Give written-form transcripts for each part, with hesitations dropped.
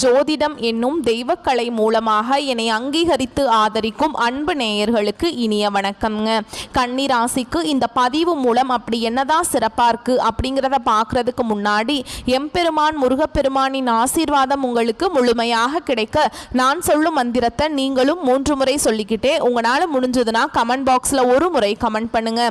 ஜோதிடம் என்னும் தெய்வக்கலை மூலமாக என்னை அங்கீகரித்து ஆதரிக்கும் அன்பு நேயர்களுக்கு இனிய வணக்கம்ங்க. கன்னி ராசிக்கு இந்த பதிவு மூலம் அப்படி என்னதான் சிறப்பாக இருக்குது அப்படிங்கிறத பார்க்குறதுக்கு முன்னாடி எம்பெருமான் முருகப்பெருமானின் ஆசீர்வாதம் உங்களுக்கு முழுமையாக கிடைக்க நான் சொல்லும் மந்திரத்தை நீங்களும் 3 முறை சொல்லிக்கிட்டே உங்களால் முடிஞ்சதுன்னா கமெண்ட் பாக்ஸில் ஒரு முறை கமெண்ட் பண்ணுங்க.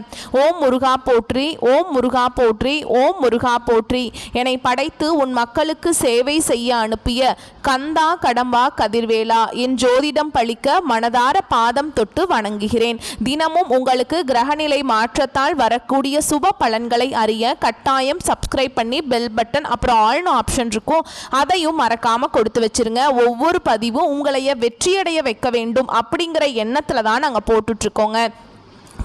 ஓம் முருகா போற்றி, ஓம் முருகா போற்றி, ஓம் முருகா போற்றி. என்னை படைத்து உன் மக்களுக்கு சேவை செய்ய அனுப்பிய கந்தா கடம்பா கதிர்வேலா என் ஜோதிடம் பழிக்க மனதார பாதம் தொட்டு வணங்குகிறேன். தினமும் உங்களுக்கு கிரகநிலை மாற்றத்தால் வரக்கூடிய சுப பலன்களை அறிய கட்டாயம் சப்ஸ்கிரைப் பண்ணி பெல் பட்டன் அப்புறம் ஆல்னு ஆப்ஷன் இருக்கும், அதையும் மறக்காம கொடுத்து வச்சிருங்க. ஒவ்வொரு பதிவும் உங்களைய வெற்றியடைய வைக்க வேண்டும் அப்படிங்கிற எண்ணத்துல தான் நாங்கள் போட்டுட்டு இருக்கோங்க.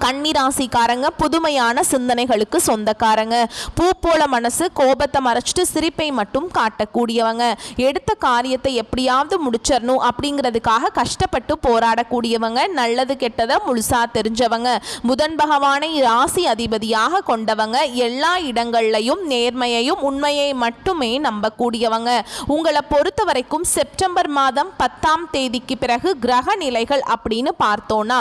கன்னி ராசிக்காரங்க புதுமையான சிந்தனைகளுக்கு சொந்தக்காரங்க. பூ போல மனசு, கோபத்தை மறைச்சிட்டு சிரிப்பை மட்டும் காட்டக்கூடியவங்க. எடுத்த காரியத்தை எப்படியாவது முடிச்சிடணும் அப்படிங்கிறதுக்காக கஷ்டப்பட்டு போராடக்கூடியவங்க. நல்லது கெட்டதை முழுசா தெரிஞ்சவங்க. புதன் பகவானை ராசி அதிபதியாக கொண்டவங்க. எல்லா இடங்கள்லையும் நேர்மையையும் உண்மையை மட்டுமே நம்பக்கூடியவங்க. உங்களை பொறுத்த வரைக்கும் செப்டம்பர் மாதம் 10ஆம் தேதிக்கு பிறகு கிரக நிலைகள் அப்படின்னு பார்த்தோன்னா,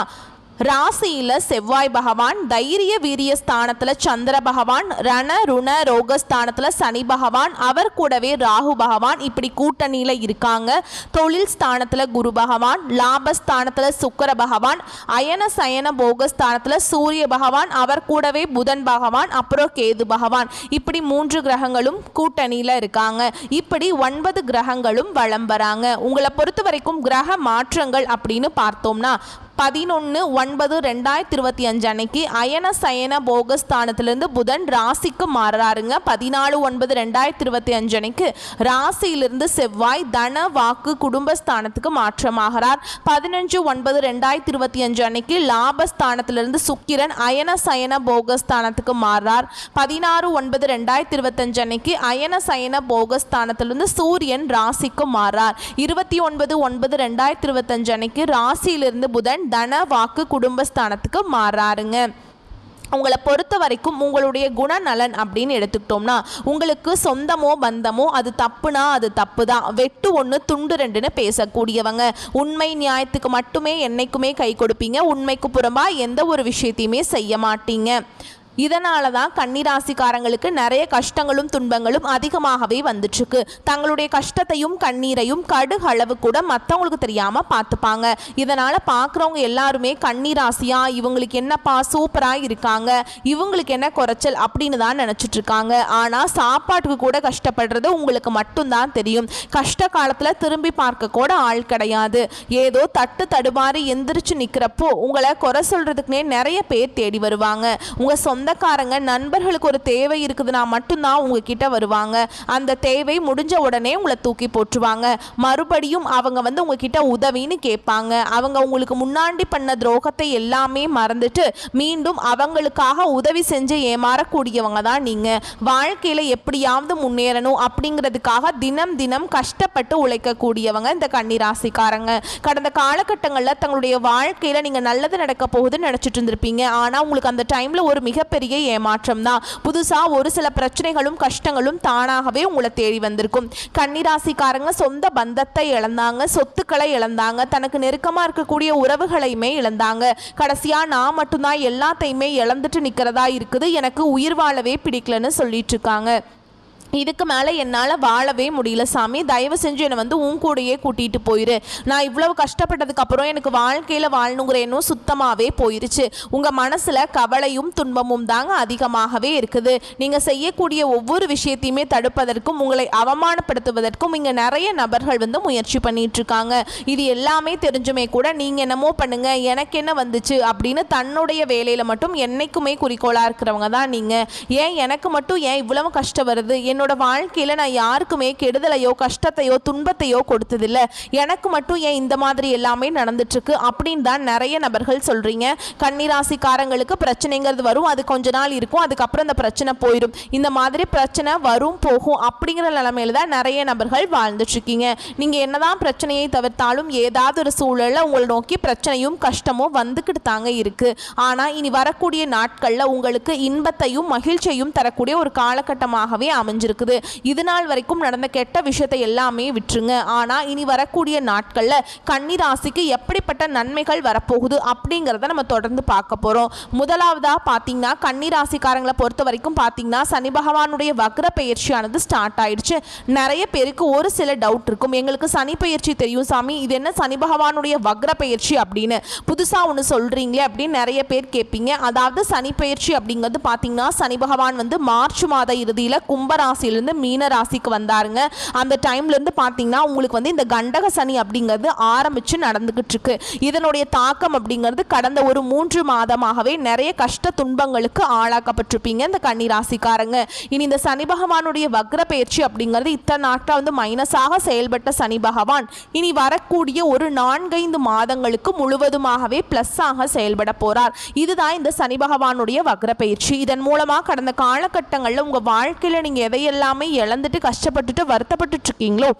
ராசியில் செவ்வாய் பகவான், தைரிய வீரிய ஸ்தானத்தில் சந்திர பகவான், ரண ருண ரோகஸ்தானத்தில் சனி பகவான், அவர் கூடவே ராகு பகவான் இப்படி கூட்டணியில் இருக்காங்க. தொழில் ஸ்தானத்தில் குரு பகவான், லாபஸ்தானத்தில் சுக்கிர பகவான், அயன சயன போகஸ்தானத்தில் சூரிய பகவான், அவர் கூடவே புதன் பகவான், அப்புறம் கேது பகவான் இப்படி 3 கிரகங்களும் கூட்டணியில் இருக்காங்க. இப்படி 9 கிரகங்களும் வலம் வராங்க. உங்களை பொறுத்த வரைக்கும் கிரக மாற்றங்கள் அப்படின்னு பார்த்தோம்னா 11/9/2025 அன்னைக்கு அயன சயன போகஸ்தானத்திலிருந்து புதன் ராசிக்கு மாறுறாருங்க. 14/9/2025 அன்னைக்கு ராசியிலிருந்து செவ்வாய் தன வாக்கு குடும்பஸ்தானத்துக்கு மாற்றமாகிறார். 15/9/2025 அன்னைக்கு லாபஸ்தானத்திலிருந்து சுக்கிரன் அயன சயன போகஸ்தானத்துக்கு மாறுறார். 16/9/2025 அன்னைக்கு அயன சயன போகஸ்தானத்திலிருந்து சூரியன் ராசிக்கு மாறுறார். 29/9/2025 அன்னைக்கு ராசியிலிருந்து புதன் தன வாக்கு குடும்பஸ்தானத்துக்கு மாறாருங்க. உங்களை பொறுத்த வரைக்கும் உங்களுடைய குணநலன் அப்படின்னு எடுத்துக்கிட்டோம்னா, உங்களுக்கு சொந்தமோ பந்தமோ அது தப்புனா அது தப்பு தான், வெட்டு 1 துண்டு 2ன்னு பேசக்கூடியவங்க. உண்மை நியாயத்துக்கு மட்டுமே என்னைக்குமே கை கொடுப்பீங்க. உண்மைக்கு புறம்பா எந்த ஒரு விஷயத்தையுமே செய்ய மாட்டீங்க. இதனால தான் கன்னிராசிக்காரங்களுக்கு நிறைய கஷ்டங்களும் துன்பங்களும் அதிகமாகவே வந்துட்டுருக்கு. தங்களுடைய கஷ்டத்தையும் கண்ணீரையும் கடுகளவு கூட மற்றவங்களுக்கு தெரியாமல் பார்த்துப்பாங்க. இதனால் பார்க்குறவங்க எல்லாருமே கன்னிராசியா இவங்களுக்கு என்னப்பா சூப்பராக இருக்காங்க, இவங்களுக்கு என்ன குறைச்சல் அப்படின்னு தான் நினச்சிட்ருக்காங்க. ஆனால் சாப்பாட்டுக்கு கூட கஷ்டப்படுறது உங்களுக்கு மட்டும்தான் தெரியும். கஷ்ட காலத்தில் திரும்பி பார்க்க கூட ஆள் கிடையாது. ஏதோ தட்டு தடுமாறி எந்திரிச்சு நிற்கிறப்போ உங்களை குறை சொல்கிறதுக்குனே நிறைய பேர் தேடி வருவாங்க. உங்கள் சொந்தக்காரங்க நண்பர்களுக்கு ஒரு தேவை இருக்குதுன்னா மட்டும்தான் உங்ககிட்ட வருவாங்க. அந்த தேவை முடிஞ்ச உடனே உங்களை தூக்கி போட்டுருவாங்க. மறுபடியும் அவங்க உங்ககிட்ட உதவின்னு கேட்பாங்க. அவங்க உங்களுக்கு முன்னாடி பண்ண துரோகத்தை எல்லாமே மறந்துட்டு மீண்டும் அவங்களுக்காக உதவி செஞ்சு ஏமாறக்கூடியவங்க தான் நீங்க. வாழ்க்கையில எப்படியாவது முன்னேறணும் அப்படிங்கிறதுக்காக தினம் தினம் கஷ்டப்பட்டு உழைக்கக்கூடியவங்க இந்த கன்னிராசிக்காரங்க. கடந்த காலகட்டங்களில் தங்களுடைய வாழ்க்கையில நீங்க நல்லது நடக்க போகுதுன்னு நினைச்சிட்டு இருந்திருப்பீங்க. ஆனா உங்களுக்கு அந்த டைம்ல ஒரு மிகப்பெரிய ஏமாற்றம் தான். புதுசா ஒரு சில பிரச்சனைகளும் கஷ்டங்களும் தானாகவே உங்களை தேடி வந்திருக்கும். கன்னிராசிக்காரங்க சொந்த பந்தத்தை இழந்தாங்க, சொத்துக்களை இழந்தாங்க, தனக்கு நெருக்கமா இருக்கக்கூடிய உறவுகளையுமே இழந்தாங்க. கடைசியா நான் மட்டும்தான் எல்லாத்தையுமே இழந்துட்டு நிக்கிறதா இருக்குது, எனக்கு உயிர் வாழவே பிடிக்கலன்னு சொல்லிட்டு இருக்காங்க. இதுக்கு மேலே என்னால் வாழவே முடியல சாமி, தயவு செஞ்சு என்னை உன் கூடையே கூட்டிகிட்டு போயிரு. நான் இவ்வளவு கஷ்டப்பட்டதுக்கப்புறம் எனக்கு வாழ்க்கையில் வாழணுங்கிற எண்ணம் சுத்தமாகவே போயிருச்சு. உங்கள் மனசில் கவலையும் துன்பமும் தாங்க அதிகமாகவே இருக்குது. நீங்கள் செய்யக்கூடிய ஒவ்வொரு விஷயத்தையுமே தடுப்பதற்கும் உங்களை அவமானப்படுத்துவதற்கும் இங்கே நிறைய நபர்கள் முயற்சி பண்ணிட்டு இருக்காங்க. இது எல்லாமே தெரிஞ்சுமே கூட நீங்கள் என்னமோ பண்ணுங்க, எனக்கு என்ன வந்துச்சு அப்படின்னு தன்னுடைய வேலையில் மட்டும் என்னைக்குமே குறிக்கோளாக இருக்கிறவங்க தான் நீங்கள். ஏன் எனக்கு மட்டும் ஏன் இவ்வளவு கஷ்டம் வருது, என்னோட வாழ்க்கையில நான் யாருக்குமே கெடுதலையோ கஷ்டத்தையோ துன்பத்தையோ கொடுத்ததில்லை, எனக்கு மட்டும் ஏன் இந்த மாதிரி எல்லாமே நடந்துட்டு இருக்கு அப்படின்னு தான் நிறைய நபர்கள் சொல்றீங்க. கன்னிராசிக்காரங்களுக்கு பிரச்சனைங்கிறது வரும், அது கொஞ்ச நாள் இருக்கும், அதுக்கப்புறம் அந்த பிரச்சனை போயிடும். இந்த மாதிரி பிரச்சனை வரும் போகும் அப்படிங்கிற நிலைமையில தான் நிறைய நபர்கள் வாழ்ந்துட்டு இருக்கீங்க. நீங்க என்னதான் பிரச்சனையை தவிர்த்தாலும் ஏதாவது ஒரு சூழல்ல உங்களை நோக்கி பிரச்சனையும் கஷ்டமும் வந்துக்கிட்டு தாங்க இருக்கு. ஆனா இனி வரக்கூடிய நாட்கள்ல உங்களுக்கு இன்பத்தையும் மகிழ்ச்சியையும் தரக்கூடிய ஒரு காலகட்டமாகவே அமைஞ்சு அமைஞ்சிருக்குது. இது நாள் வரைக்கும் நடந்த கெட்ட விஷயத்தை எல்லாமே விட்டுருங்க. ஆனால் இனி வரக்கூடிய நாட்களில் கன்னி ராசிக்கு எப்படிப்பட்ட நன்மைகள் வரப்போகுது அப்படிங்கிறத நம்ம தொடர்ந்து பார்க்க போகிறோம். முதலாவதாக பார்த்தீங்கன்னா கன்னி ராசிக்காரங்களை பொறுத்த வரைக்கும் பார்த்தீங்கன்னா சனி பகவானுடைய வக்ர பயிற்சியானது ஸ்டார்ட் ஆயிடுச்சு. நிறைய பேருக்கு ஒரு சில டவுட் இருக்கும், எங்களுக்கு சனி பயிற்சி தெரியும் சாமி, இது என்ன சனி பகவானுடைய வக்ர பயிற்சி அப்படின்னு புதுசாக ஒன்று சொல்கிறீங்களே அப்படின்னு நிறைய பேர் கேட்பீங்க. அதாவது சனி பயிற்சி அப்படிங்கிறது பார்த்தீங்கன்னா சனி பகவான் வந்து மார்ச் மாத இறுதியில் கும்பராசிலிருந்து மீன ராசிக்கு வந்தாருங்க. அந்த டைம்லேருந்து பார்த்தீங்கன்னா உங்களுக்கு வந்து இந்த கண்டக சனி அப்படிங்கிறது ஆரம்பித்து நடந்துக்கிட்டு இருக்கு. இதனுடைய தாக்கம் அப்படிங்கிறது கடந்த ஒரு 3 மாதமாகவே நிறைய கஷ்ட துன்பங்களுக்கு ஆளாக்கப்பட்டிருப்பீங்க இந்த கன்னி ராசிக்காரங்க. இனி இந்த சனி பகவானுடைய வக்ர பயிற்சி அப்படிங்கிறது இத்தனை நாட்கள் வந்து மைனஸாக செயல்பட்ட சனி பகவான் இனி வரக்கூடிய ஒரு 4-5 மாதங்களுக்கு முழுவதுமாகவே பிளஸ்ஸாக செயல்பட போறார். இதுதான் இந்த சனி பகவானுடைய வக்ர பயிற்சி. இதன் மூலமாக கடந்த காலகட்டங்களில் உங்கள் வாழ்க்கையில் நீங்கள் எதையெல்லாமே இழந்துட்டு கஷ்டப்பட்டுட்டு வருத்தப்பட்டு இருக்கீங்களோ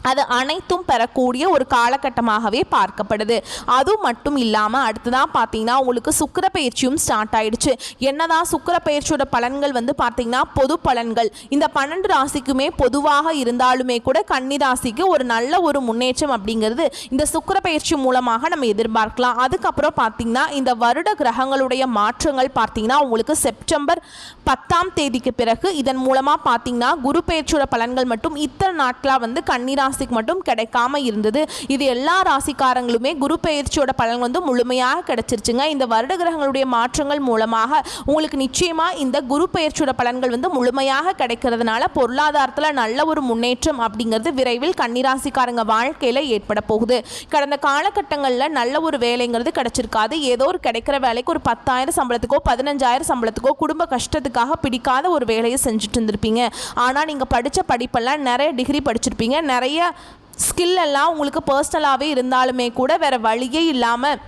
அது அனைத்தும் பெறக்கூடிய ஒரு காலகட்டமாகவே பார்க்கப்படுது. அது மட்டும் இல்லாமல் அடுத்ததான் பார்த்தீங்கன்னா உங்களுக்கு சுக்கிர பயிற்சியும் ஸ்டார்ட் ஆயிடுச்சு. என்னதான் சுக்கிர பயிற்சியோட பலன்கள் வந்து பார்த்தீங்கன்னா பொது பலன்கள் இந்த 12 ராசிக்குமே பொதுவாக இருந்தாலுமே கூட கன்னி ராசிக்கு ஒரு நல்ல ஒரு முன்னேற்றம் அப்படிங்கிறது இந்த சுக்கிர பயிற்சி மூலமாக நம்ம எதிர்பார்க்கலாம். அதுக்கப்புறம் பார்த்தீங்கன்னா இந்த வருட கிரகங்களுடைய மாற்றங்கள் பார்த்தீங்கன்னா உங்களுக்கு செப்டம்பர் 10ஆம் தேதிக்கு பிறகு இதன் மூலமாக பார்த்தீங்கன்னா குரு பயிற்சியோட பலன்கள் மட்டும் இத்தனை நாட்களாக வந்து கன்னி ராசிக்கு மட்டும் கிடைக்காம இருந்தது. இது எல்லா ராசிக்காரங்களுமே குரு பயிற்சியோட பலன் வந்து முழுமையாக கிடைச்சிருச்சுங்க. இந்த வருட கிரகங்களுடைய மாற்றங்கள் மூலமாக உங்களுக்கு நிச்சயமா இந்த குரு பயிற்சியோட பலன்கள் வந்து முழுமையாக கிடைக்கிறதுனால பொருளாதாரத்தில் நல்ல ஒரு முன்னேற்றம் அப்படிங்கிறது விரைவில் கன்னி ராசிக்காரங்க வாழ்க்கையில் ஏற்பட போகுது. கடந்த காலகட்டங்களில் நல்ல ஒரு வேலைங்கிறது கிடைச்சிருக்காது. ஏதோ ஒரு கிடைக்கிற வேலைக்கு ஒரு 10,000 சம்பளத்துக்கோ 15,000 சம்பளத்துக்கோ குடும்ப கஷ்டத்துக்காக பிடிக்காத ஒரு வேலையை செஞ்சுட்டு இருந்திருப்பீங்க. ஆனால் நீங்கள் படித்த படிப்பெல்லாம் நிறைய டிகிரி படிச்சிருப்பீங்க, நிறைய ஸ்கில் எல்லாம் உங்களுக்கு பர்சனலாகவே இருந்தாலுமே கூட வேறு வழியே இல்லாமல்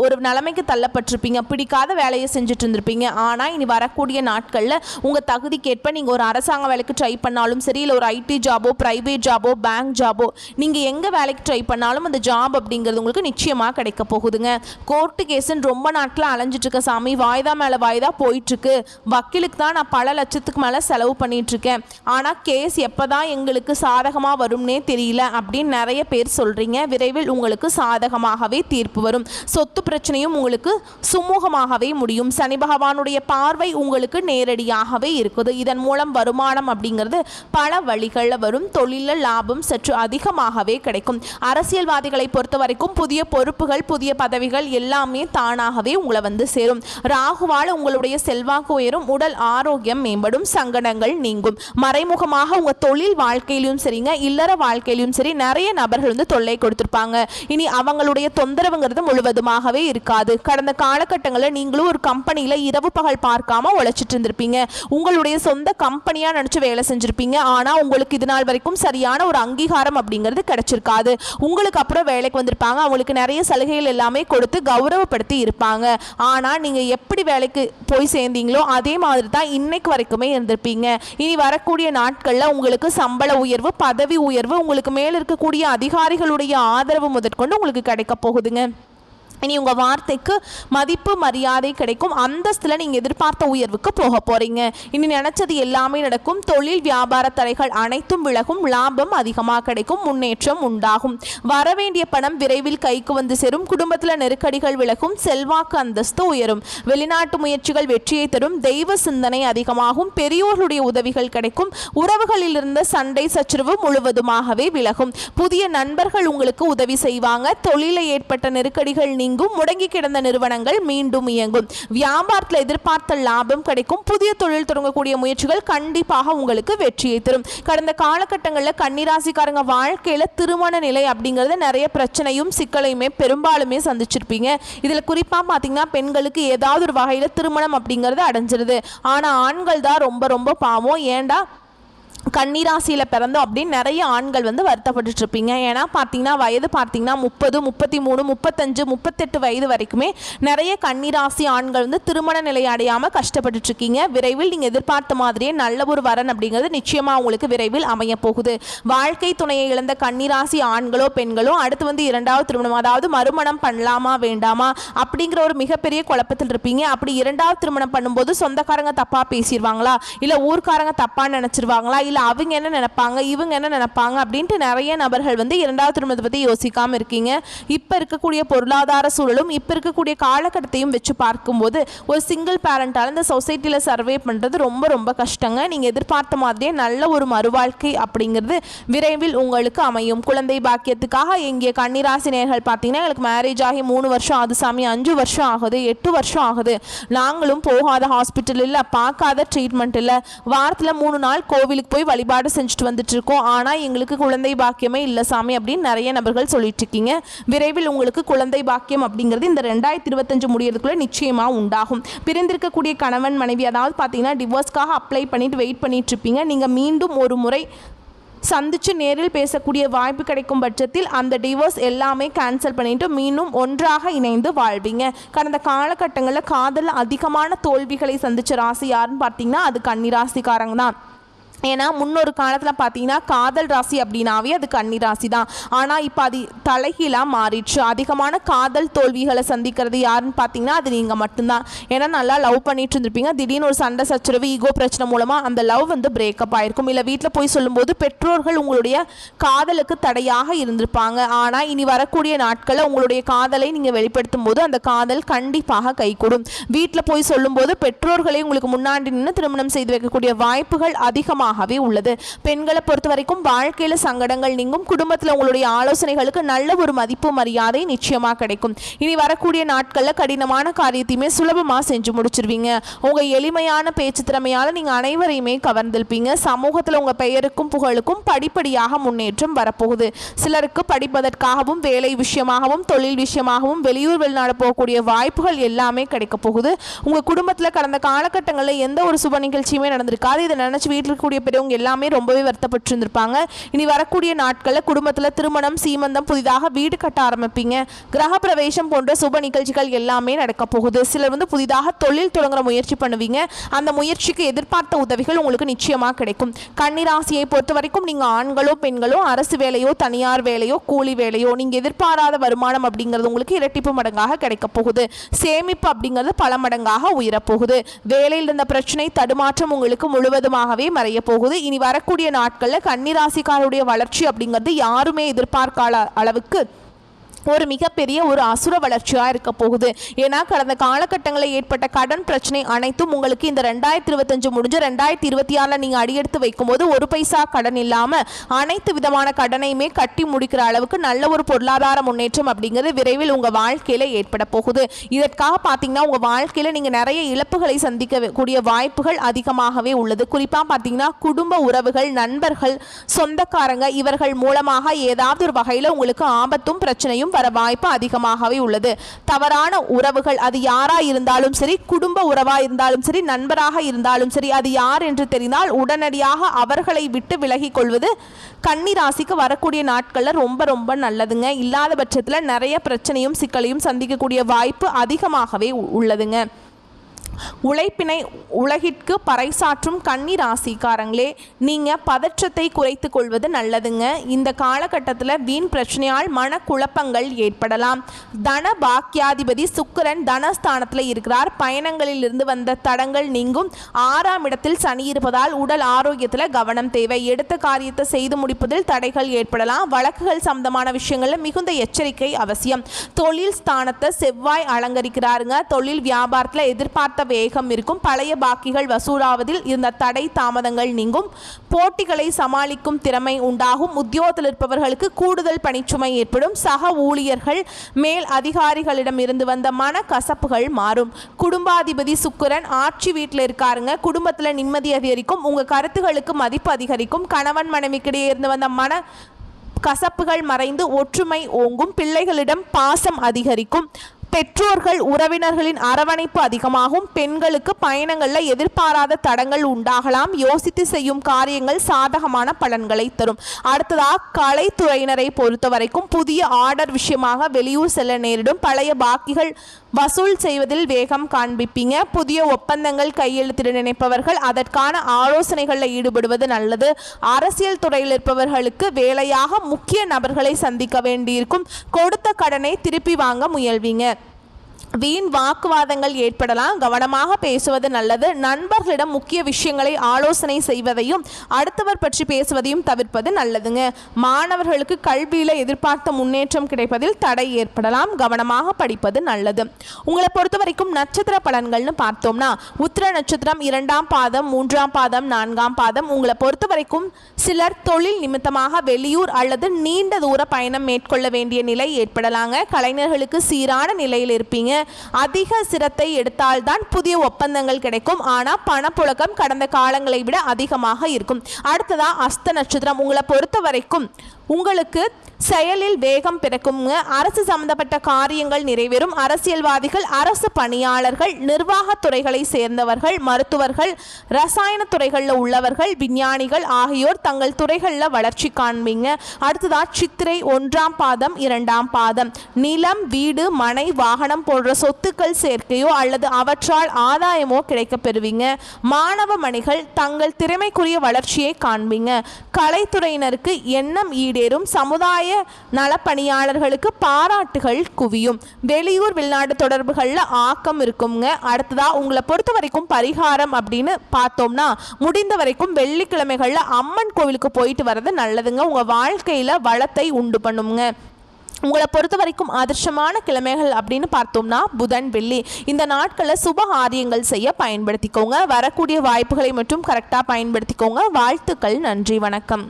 ஒரு நிலைமைக்கு தள்ளப்பட்டிருப்பீங்க, பிடிக்காத வேலையை செஞ்சுட்டு இருந்திருப்பீங்க. ஆனால் இனி வரக்கூடிய நாட்களில் உங்கள் தகுதிக்கேற்ப நீங்கள் ஒரு அரசாங்க வேலைக்கு ட்ரை பண்ணாலும் சரி, இல்லை ஒரு ஐடி ஜாபோ ப்ரைவேட் ஜாபோ பேங்க் ஜாபோ நீங்கள் எங்கே வேலைக்கு ட்ரை பண்ணாலும் அந்த ஜாப் அப்படிங்கிறது உங்களுக்கு நிச்சயமாக கிடைக்க போகுதுங்க. கோர்ட்டு கேஸுன்னு ரொம்ப நாட்களில் அலைஞ்சிட்ருக்க சாமி, வாய்தா மேலே வாய்தா போயிட்டுருக்கு, வக்கீலுக்கு தான் நான் பல லட்சத்துக்கு மேலே செலவு பண்ணிகிட்ருக்கேன், ஆனால் கேஸ் எப்போ தான் எங்களுக்கு சாதகமாக வரும்னே தெரியல அப்படின்னு நிறைய பேர் சொல்கிறீங்க. விரைவில் உங்களுக்கு சாதகமாகவே தீர்ப்பு வரும். சொத்து பிரச்சனையும் உங்களுக்கு சுமூகமாகவே முடியும். சனி பகவானுடைய பார்வை உங்களுக்கு நேரடியாகவே இருக்குது. இதன் மூலம் வருமானம் அப்படிங்கிறது பல வழிகளில் வரும். தொழிலில் லாபம் சற்று அதிகமாகவே கிடைக்கும். அரசியல்வாதிகளை பொறுத்த வரைக்கும் புதிய பொறுப்புகள் புதிய பதவிகள் எல்லாமே தானாகவே உங்களை வந்து சேரும். ராகுவால் உங்களுடைய செல்வாக்கு உயரும், உடல் ஆரோக்கியம் மேம்படும், சங்கடங்கள் நீங்கும். மறைமுகமாக உங்கள் தொழில் வாழ்க்கையிலும் சரிங்க இல்லற வாழ்க்கையிலும் சரி நிறைய நபர்கள் வந்து தொல்லை கொடுத்திருப்பாங்க. இனி அவங்களுடைய தொந்தரவுங்கிறது முழுவதுமாகவே இருக்காது. கடந்த காலகட்டங்களில் நீங்களும் ஒரு கம்பெனியில் இரவு பகல் பார்க்காம உழைச்சிட்டு இருந்திருப்பீங்க. உங்களுடைய சொந்த கம்பெனியாக நினச்சி வேலை செஞ்சுருப்பீங்க. ஆனால் உங்களுக்கு இது நாள் வரைக்கும் சரியான ஒரு அங்கீகாரம் அப்படிங்கிறது கிடைச்சிருக்காது. உங்களுக்கு அப்புறம் வேலைக்கு வந்திருப்பாங்க, அவங்களுக்கு நிறைய சலுகைகள் எல்லாமே கொடுத்து கௌரவப்படுத்தி இருப்பாங்க. ஆனால் நீங்கள் எப்படி வேலைக்கு போய் சேர்ந்தீங்களோ அதே மாதிரி தான் இன்னைக்கு வரைக்குமே இருந்திருப்பீங்க. இனி வரக்கூடிய நாட்களில் உங்களுக்கு சம்பள உயர்வு பதவி உயர்வு உங்களுக்கு மேலே இருக்கக்கூடிய அதிகாரிகளுடைய ஆதரவு முதற்கொண்டு உங்களுக்கு கிடைக்க போகுதுங்க. இனி உங்கள் வார்த்தைக்கு மதிப்பு மரியாதை கிடைக்கும். அந்தஸ்தில் நீங்கள் எதிர்பார்த்த உயர்வுக்கு போக போகிறீங்க. இனி நினச்சது எல்லாமே நடக்கும். தொழில் வியாபார தடைகள் அனைத்தும் விலகும். லாபம் அதிகமாக கிடைக்கும். முன்னேற்றம் உண்டாகும். வரவேண்டிய பணம் விரைவில் கைக்கு வந்து சேரும். குடும்பத்தில் நெருக்கடிகள் விலகும். செல்வாக்கு அந்தஸ்து உயரும். வெளிநாட்டு முயற்சிகள் வெற்றியை தரும். தெய்வ சிந்தனை அதிகமாகும். பெரியோர்களுடைய உதவிகள் கிடைக்கும். உறவுகளில் இருந்த சண்டை சச்சரவு முழுவதுமாகவே விலகும். புதிய நண்பர்கள் உங்களுக்கு உதவி செய்வாங்க. தொழிலில் ஏற்பட்ட நெருக்கடிகள் நீங்கும். முடங்கி கிடந்த நிறுவனங்கள் மீண்டும் இயங்கும். வியாபாரத்தில் எதிர்பார்த்த லாபம் கிடைக்கும். புதிய தொழில் தொடங்கக்கூடிய முயற்சிகள் கண்டிப்பாக உங்களுக்கு வெற்றியை தரும். கடந்த காலகட்டங்களில் கன்னிராசிக்காரங்க வாழ்க்கையில் திருமண நிலை அப்படிங்கிறது நிறைய பிரச்சனையும் சிக்கலையுமே பெரும்பாலுமே சந்திச்சிருப்பீங்க. இதில் குறிப்பாக பார்த்தீங்கன்னா பெண்களுக்கு ஏதாவது ஒரு வகையில் திருமணம் அப்படிங்கிறது அடைஞ்சிருது. ஆனால் ஆண்கள் தான் ரொம்ப ரொம்ப பாவம். ஏண்டா கன்னிராசியில் பிறந்தோம் அப்படின்னு நிறைய ஆண்கள் வந்து வருத்தப்பட்டு இருப்பீங்க. ஏன்னா பார்த்தீங்கன்னா வயது பார்த்தீங்கன்னா 30, 33, 35, 38 வயது வரைக்குமே நிறைய கன்னிராசி ஆண்கள் வந்து திருமண நிலை அடையாமல் கஷ்டப்பட்டு இருக்கீங்க. விரைவில் நீங்கள் எதிர்பார்த்த மாதிரியே நல்ல ஒரு வரன் அப்படிங்கிறது நிச்சயமாக உங்களுக்கு விரைவில் அமைய போகுது. வாழ்க்கை துணையை இழந்த கன்னிராசி ஆண்களோ பெண்களோ அடுத்து வந்து இரண்டாவது திருமணம், அதாவது மறுமணம் பண்ணலாமா வேண்டாமா அப்படிங்கிற ஒரு மிகப்பெரிய குழப்பத்தில் இருப்பீங்க. அப்படி இரண்டாவது திருமணம் பண்ணும்போது சொந்தக்காரங்க தப்பாக பேசிடுவாங்களா, இல்லை ஊர்க்காரங்க தப்பாக நினச்சிருவாங்களா, இல்லை அவங்க என்ன நினைப்பாங்க இவங்க என்ன நினைப்பாங்க அப்படின்ட்டு நிறைய நபர்கள் வந்து இரண்டாவது திருமணத்தை பற்றி யோசிக்காமல் இருக்கீங்க. இப்போ இருக்கக்கூடிய பொருளாதார சூழலும் இப்போ இருக்கக்கூடிய காலகட்டத்தையும் வச்சு பார்க்கும்போது ஒரு சிங்கிள் பேரண்டால் இந்த சொசைட்டியில் சர்வே பண்ணுறது ரொம்ப ரொம்ப கஷ்டங்க. நீங்கள் எதிர்பார்த்த மாதிரியே நல்ல ஒரு மறுவாழ்க்கை அப்படிங்கிறது விரைவில் உங்களுக்கு அமையும். குழந்தை பாக்கியத்துக்காக எங்கே கன்னிராசி நேயர்கள் பார்த்தீங்கன்னா எங்களுக்கு மேரேஜ் ஆகி 3 வருஷம் ஆகுது சாமி, 5 வருஷம் ஆகுது, 8 வருஷம் ஆகுது, நாங்களும் போகாத ஹாஸ்பிட்டல் இல்லை, பார்க்காத ட்ரீட்மெண்ட் இல்லை, வாரத்தில் 3 நாள் கோவிலுக்கு போய் வழிபாடு செஞ்சுட்டு வந்துட்டு இருக்கோம், ஆனால் எங்களுக்கு குழந்தை பாக்கியமே இல்லை சாமி அப்படின்னு நிறைய நபர்கள் சொல்லிட்டு இருக்கீங்க. விரைவில் உங்களுக்கு குழந்தை பாக்கியம் அப்படிங்கிறது இந்த 2025 முடியறதுக்குள்ள நிச்சயமாக உண்டாகும். பிரிந்திருக்கக்கூடிய கணவன் மனைவி அதாவது பார்த்தீங்கன்னா டிவோர்ஸ்க்காக அப்ளை பண்ணிட்டு வெயிட் பண்ணிட்டு இருப்பீங்க. நீங்கள் மீண்டும் ஒரு முறை சந்தித்து நேரில் பேசக்கூடிய வாய்ப்பு கிடைக்கும் பட்சத்தில் அந்த டிவோர்ஸ் எல்லாமே கேன்சல் பண்ணிட்டு மீண்டும் ஒன்றாக இணைந்து வாழ்வீங்க. கடந்த காலகட்டங்களில் காதலில் அதிகமான தோல்விகளை சந்தித்த ராசி யாருன்னு பார்த்தீங்கன்னா அது கன்னிராசிக்காரங்க தான். ஏன்னா முன்னொரு காலத்தில் பார்த்தீங்கன்னா காதல் ராசி அப்படின்னாவே அது கன்னி ராசி தான். ஆனால் இப்போ அது தலைகீழாக மாறிடுச்சு. அதிகமான காதல் தோல்விகளை சந்திக்கிறது யாருன்னு பார்த்தீங்கன்னா அது நீங்கள் மட்டும்தான். ஏன்னா நல்லா லவ் பண்ணிட்டு இருந்திருப்பீங்க, திடீர்னு ஒரு சண்டை சச்சரவு ஈகோ பிரச்சனை மூலமாக அந்த லவ் வந்து பிரேக்கப் ஆயிருக்கும். இல்லை வீட்டில் போய் சொல்லும்போது பெற்றோர்கள் உங்களுடைய காதலுக்கு தடையாக இருந்திருப்பாங்க. ஆனால் இனி வரக்கூடிய நாட்களில் உங்களுடைய காதலை நீங்கள் வெளிப்படுத்தும் போது அந்த காதல் கண்டிப்பாக கைகூடும். வீட்டில் போய் சொல்லும்போது பெற்றோர்களை உங்களுக்கு முன்னாடி நின்று திருமணம் செய்து வைக்கக்கூடிய வாய்ப்புகள் அதிகமாக உள்ளது. பெண்களை பொறுத்த வரைக்கும் வாழ்க்கையில சங்கடங்கள் நீங்கும். குடும்பத்தில் உங்களுடைய ஆலோசனைகளுக்கு நல்ல ஒரு மதிப்பு மரியாதை நிச்சயமா கிடைக்கும். இனி வரக்கூடிய நாட்கள்ல கடினமான காரியத்தையுமே சுலபமா செஞ்சு முடிச்சிருவீங்க. உங்க எளிமையான பேச்சு திறமையால நீங்க அனைவரையுமே கவர்ந்திருப்பீங்க. சமூகத்தில் உங்க பெயருக்கும் புகழுக்கும் படிப்படியாக முன்னேற்றம் வரப்போகுது. சிலருக்கு படிப்பதற்காகவும் வேலை விஷயமாகவும் தொழில் விஷயமாகவும் வெளியூர் வெளிநாடு போகக்கூடிய வாய்ப்புகள் எல்லாமே கிடைக்க போகுது. உங்க குடும்பத்தில் கடந்த காலகட்டங்களில் எந்த ஒரு சுப நிகழ்ச்சியுமே நடந்திருக்காது. இதை நினைச்சு வீட்டில் கூடிய பெரியவங்க எல்லாமே ரொம்பவே வருத்தப்பட்டு இருந்திருப்பாங்க. இனி வரக்கூடிய நாட்களில் குடும்பத்தில் திருமணம், சீமந்தம், புதிதாக வீடு கட்ட ஆரம்பிப்பீங்க. கிரக பிரவேசம் போன்ற சுப நிகழ்ச்சிகள் எல்லாமே நடக்க போகுது. சிலர் வந்து புதிதாக தொழில் தொடங்குற முயற்சி பண்ணுவீங்க. அந்த முயற்சிக்கு எதிர்பார்த்த உதவிகள் உங்களுக்கு நிச்சயமாக கிடைக்கும். கன்னிராசியை பொறுத்த வரைக்கும் நீங்கள் ஆண்களோ பெண்களோ அரசு வேலையோ தனியார் வேலையோ கூலி வேலையோ நீங்கள் எதிர்பாராத வருமானம் அப்படிங்கிறது உங்களுக்கு இரட்டிப்பு மடங்காக கிடைக்க போகுது. சேமிப்பு அப்படிங்கிறது பல மடங்காக உயரப்போகுது. வேலையில் இருந்த பிரச்சனை தடுமாற்றம் உங்களுக்கு முழுவதுமாகவே மறைய போகுது. இனி வரக்கூடிய நாட்களில் கன்னிராசிக்காருடைய வளர்ச்சி அப்படிங்கிறது யாருமே எதிர்பார்க்காத அளவுக்கு ஒரு மிகப்பெரிய ஒரு அசுர வளர்ச்சியாக இருக்க போகுது. ஏன்னா கடந்த காலகட்டங்களில் ஏற்பட்ட கடன் பிரச்சனை அனைத்தும் உங்களுக்கு இந்த 2025 முடிஞ்சு 2026 நீங்கள் அடியெடுத்து வைக்கும்போது ஒரு பைசா கடன் இல்லாமல் அனைத்து விதமான கடனையுமே கட்டி முடிக்கிற அளவுக்கு நல்ல ஒரு பொருளாதார முன்னேற்றம் அப்படிங்கிறது விரைவில் உங்கள் வாழ்க்கையில் ஏற்பட போகுது. இதற்காக பார்த்தீங்கன்னா உங்கள் வாழ்க்கையில் நீங்கள் நிறைய இழப்புகளை சந்திக்கக்கூடிய வாய்ப்புகள் அதிகமாகவே உள்ளது. குறிப்பாக பார்த்தீங்கன்னா குடும்ப உறவுகள், நண்பர்கள், சொந்தக்காரங்க இவர்கள் மூலமாக ஏதாவது ஒரு வகையில் உங்களுக்கு ஆபத்தும் பிரச்சனையும் வர வாய்ப்பு அதிகமாகவே உள்ளது. தவறான உறவுகள் அது யாரா இருந்தாலும் சரி, குடும்ப உறவா இருந்தாலும் சரி, நண்பராக இருந்தாலும் சரி, அது யார் என்று தெரிந்தால் உடனடியாக அவர்களை விட்டு விலகி கொள்வது கன்னி ராசிக்கு வரக்கூடிய நாட்களில் ரொம்ப ரொம்ப நல்லதுங்க. இல்லாத பட்சத்தில் நிறைய பிரச்சனையும் சிக்கலையும் சந்திக்கக்கூடிய வாய்ப்பு அதிகமாகவே உள்ளதுங்க. உழைப்பினை உலகிற்கு பறைசாற்றும் கன்னி ராசிக்காரங்களே, நீங்கள் பதற்றத்தை குறைத்து கொள்வது நல்லதுங்க. இந்த காலகட்டத்தில் வீண் பிரச்சனையால் மனக்குழப்பங்கள் ஏற்படலாம். தன பாக்கியாதிபதி சுக்கிரன் தனஸ்தானத்தில் இருக்கிறார். பயணங்களில் இருந்து வந்த தடங்கள் நீங்கும். 6ஆம் இடத்தில் சனி இருப்பதால் உடல் ஆரோக்கியத்தில் கவனம் தேவை. எடுத்த காரியத்தை செய்து முடிப்பதில் தடைகள் ஏற்படலாம். வழக்குகள் சம்பந்தமான விஷயங்களில் மிகுந்த எச்சரிக்கை அவசியம். தொழில் ஸ்தானத்தை செவ்வாய் அலங்கரிக்கிறாருங்க. தொழில் வியாபாரத்தில் எதிர்பார்த்த வேகம் இருக்கும். பழைய பாக்கிகள் வசூலாவதில் இருந்த தடை தாமதங்கள் நீங்கும். போட்டிகளை சமாளிக்கும் திறமை உண்டாகும். உத்தியோகத்தில் இருப்பவர்களுக்கு கூடுதல் பணிச்சுமை ஏற்படும். சக ஊழியர்கள், மேல் அதிகாரிகளிடம் இருந்து வந்த மன கசப்புகள் மாறும். குடும்பாதிபதி சுக்கிரன் ஆட்சி வீட்டில் இருக்காருங்க. குடும்பத்தில் நிம்மதி அதிகரிக்கும். உங்கள் கருத்துகளுக்கு மதிப்பு அதிகரிக்கும். கணவன் மனைவிக்கிடையே இருந்து வந்த மன கசப்புகள் மறைந்து ஒற்றுமை ஓங்கும். பிள்ளைகளிடம் பாசம் அதிகரிக்கும். பெற்றோர்கள் உறவினர்களின் அரவணைப்பு அதிகமாகும். பெண்களுக்கு பயணங்களில் எதிர்பாராத தடங்கள் உண்டாகலாம். யோசித்து செய்யும் காரியங்கள் சாதகமான பலன்களை தரும். அடுத்ததாக கலைத்துறையினரை பொறுத்த வரைக்கும் புதிய ஆர்டர் விஷயமாக வெளியூர் செல்ல நேரிடும். பழைய பாக்கிகள் வசூல் செய்வதில் வேகம் காண்பிப்பீங்க. புதிய ஒப்பந்தங்கள் கையெழுத்திட நினைப்பவர்கள் அதற்கான ஆலோசனைகளில் ஈடுபடுவது நல்லது. அரசியல் துறையில் இருப்பவர்களுக்கு வேலையாக முக்கிய நபர்களை சந்திக்க வேண்டியிருக்கும். கொடுத்த கடனை திருப்பி வாங்க முயல்வீங்க. வீண் வாக்குவாதங்கள் ஏற்படலாம். கவனமாக பேசுவது நல்லது. நண்பர்களிடம் முக்கிய விஷயங்களை ஆலோசனை செய்வதையும் அடுத்தவர் பற்றி பேசுவதையும் தவிர்ப்பது நல்லதுங்க. மாணவர்களுக்கு கல்வியில் எதிர்பார்த்த முன்னேற்றம் கிடைப்பதில் தடை ஏற்படலாம். கவனமாக படிப்பது நல்லது. உங்களை பொறுத்த வரைக்கும் நட்சத்திர பலன்கள்னு பார்த்தோம்னா உத்திர நட்சத்திரம் 2ஆம் பாதம் 3ஆம் பாதம் 4ஆம் பாதம். உங்களை பொறுத்த வரைக்கும் சிலர் தொழில் நிமித்தமாக வெளியூர் அல்லது நீண்ட தூர பயணம் மேற்கொள்ள வேண்டிய நிலை ஏற்படலாங்க. கலைஞர்களுக்கு சீரான நிலையில் இருப்பீங்க. அதிக சிரத்தை எடுத்தால்தான் புதிய ஒப்பந்தங்கள் கிடைக்கும். ஆனால் பணப்புழக்கம் கடந்த காலங்களை விட அதிகமாக இருக்கும். அடுத்ததா அஸ்த நட்சத்திரம். உங்களை பொறுத்த வரைக்கும் உங்களுக்கு செயலில் வேகம் பிறக்குங்க. அரசு சம்பந்தப்பட்ட காரியங்கள் நிறைவேறும். அரசியல்வாதிகள், அரசு பணியாளர்கள், நிர்வாகத் துறைகளை சேர்ந்தவர்கள், மருத்துவர்கள், ரசாயன துறைகளில் உள்ளவர்கள், விஞ்ஞானிகள் ஆகியோர் தங்கள் துறைகளில் வளர்ச்சி காண்பீங்க. அடுத்ததா சித்திரை 1ஆம் பாதம் 2ஆம் பாதம். நிலம், வீடு, மனை, வாகனம் போன்ற சொத்துக்கள் சேர்க்கையோ அல்லது அவற்றால் ஆதாயமோ கிடைக்க பெறுவீங்க. மாணவ மணிகள் தங்கள் திறமைக்குரிய வளர்ச்சியை காண்பீங்க. கலைத்துறையினருக்கு எண்ணம் ஈடேறும். சமுதாய நலப்பணியாளர்களுக்கு பாராட்டுகள் குவியும். வெளியூர் வெளிநாடு தொடர்புகளில் ஆக்கம் இருக்குங்க. அடுத்ததா உங்களை பொறுத்த வரைக்கும் பரிகாரம் அப்படின்னு பார்த்தோம்னா முடிந்த வரைக்கும் வெள்ளிக்கிழமைகளில் அம்மன் கோவிலுக்கு போயிட்டு வர்றது நல்லதுங்க. உங்கள் வாழ்க்கையில் வளத்தை உண்டு பண்ணுங்க. உங்களை பொறுத்த வரைக்கும் அதிர்ஷ்டமான கிழமைகள் அப்படின்னு பார்த்தோம்னா புதன், வெள்ளி. இந்த நாட்களில் சுப காரியங்கள் செய்ய பயன்படுத்திக்கோங்க. வரக்கூடிய வாய்ப்புகளை மட்டும் கரெக்டாக பயன்படுத்திக்கோங்க. வாழ்த்துக்கள். நன்றி. வணக்கம்.